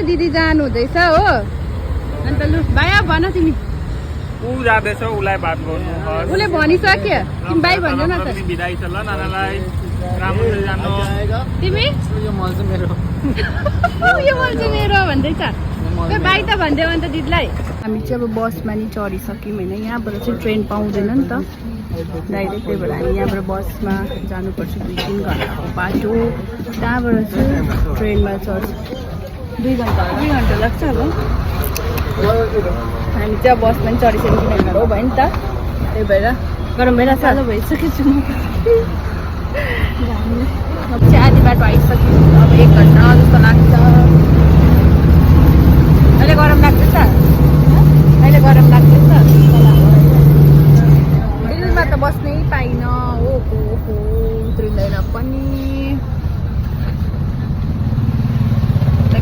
दिदी जानु हुँदैछ हो अन्त लु भाइ भन तिमी ऊ जाँदैछ उलाई बात गर्नु उसले भनिसक्यो तिमी भाइ भन्नु न त बिदाई छ ल नानालाई राम्ररी जानु तिमी यो मल चाहिँ मेरो यो मल चाहिँ मेरो भन्दैछ भाइ त भनिदेऊ अन्त दिदीलाई हामी चाहिँ अब बसमा नि चढिसक्यौँ होइन यहाँबाट चाहिँ ट्रेन पाउँदैन नि त डाइरेक्ट त्यही भएर हामी यहाँबाट बसमा जानुपर्छ 2-3 घन्टाको बाटो त्यहाँबाट चाहिँ ट्रेनमा चढ्छ 2 घन्टा लाग्छ अब हामी चाहिँ बसमा पनि चढिसक्यौँ किनभने हो भयो नि त त्यही भएर गरम भइरहेको छ ल भइसकेको छु म अब चाहिँ आधी बाटो आइसक्यो अब 1 घन्टा जस्तो लाग्छ अहिले गरम लाग्दैछ दिलमा त बस्नै पाइन ओहो उत्रिँदैन पनि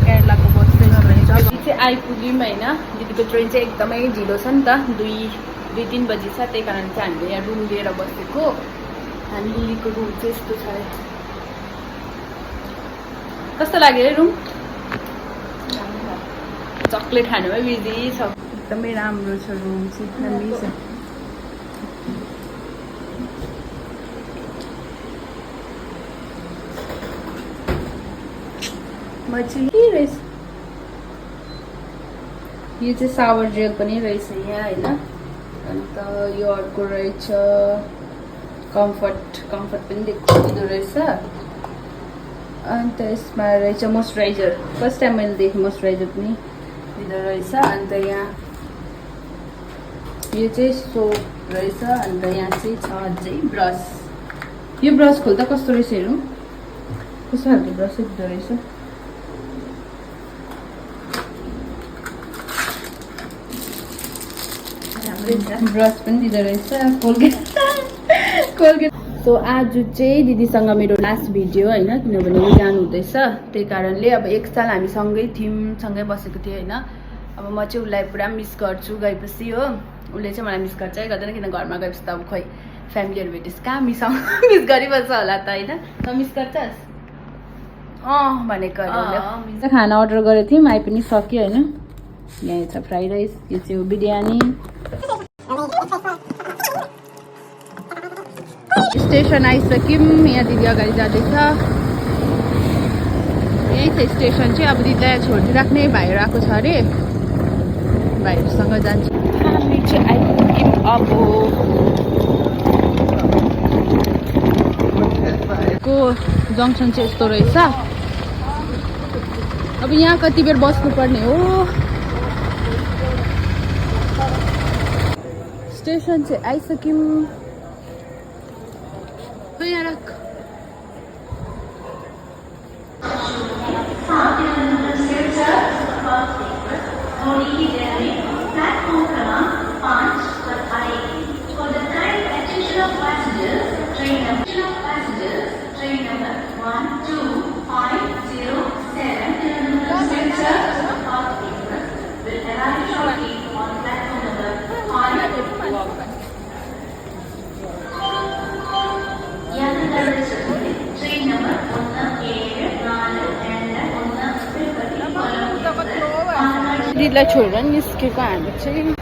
केरलाको बस चाहिँ आइपुग्यौँ होइन दिदीको ट्रेन चाहिँ एकदमै ढिलो छ नि त 2-3 बजी छ त्यही कारण चाहिँ हामीले यहाँ रुम लिएर बसेको हामी लिलीको रुम चाहिँ यस्तो छ कस्तो लाग्यो है रुम चक्लेट खानुमै बिजी छ एकदमै राम्रो छ रुम चाहिँ दामी छ मजाले रहेछ यो चाहिँ सावर जेल पनि रहेछ यहाँ होइन अन्त यो अर्को रहेछ कम्फर्ट पनि दिँदो रहेछ अन्त यसमा रहेछ मोइस्चराइजर फर्स्ट टाइम मैले देखेँ मोइस्चराइजर पनि दिँदो रहेछ अन्त यहाँ यो चाहिँ सोप रहेछ अन्त यहाँ चाहिँ छ अझै ब्रस यो ब्रस खोल्दा कस्तो रहेछ हेरौँ कस्तो खालको ब्रस दिँदो रहेछ ब्रस पनि दिँदो रहेछ कोलगेट सो आज चाहिँ दिदीसँग मेरो लास्ट भिडियो होइन किनभने ऊ जानु हुँदैछ त्यही कारणले अब 1 साल हामी सँगै थियौँ सँगै बसेको थियौँ होइन अब म चाहिँ उसलाई पुरा मिस गर्छु गएपछि हो उसले चाहिँ मलाई मिस गर्छ है गर्दैन किन घरमा गएपछि त अब खोइ फ्यामिलीहरू भेटेपछि कहाँ मिस गरिबस्छ होला त होइन त मिस गर्छस् भनेको खाना अर्डर गरेको थियौँ आइ पनि सक्यो होइन यहाँ छ फ्राई राइस यो चाहिँ हो बिरयानी स्टेसन आइसक्यौँ यहाँ दिदी अगाडि जाँदैछ यही छ स्टेसन चाहिँ अब दिदीलाई छोडिदिइराख्ने भाइहरू आएको छ अरे भाइहरूसँग जान्छ हामी चाहिँ आइपुग्यौँ अब को जङ्सन चाहिँ यस्तो रहेछ अब यहाँ कति बेर बस्नुपर्ने हो स्टेसन चाहिँ आइसक्यौँ यहाँ राख दिदीलाई छोडेर निस्केको हामी चाहिँ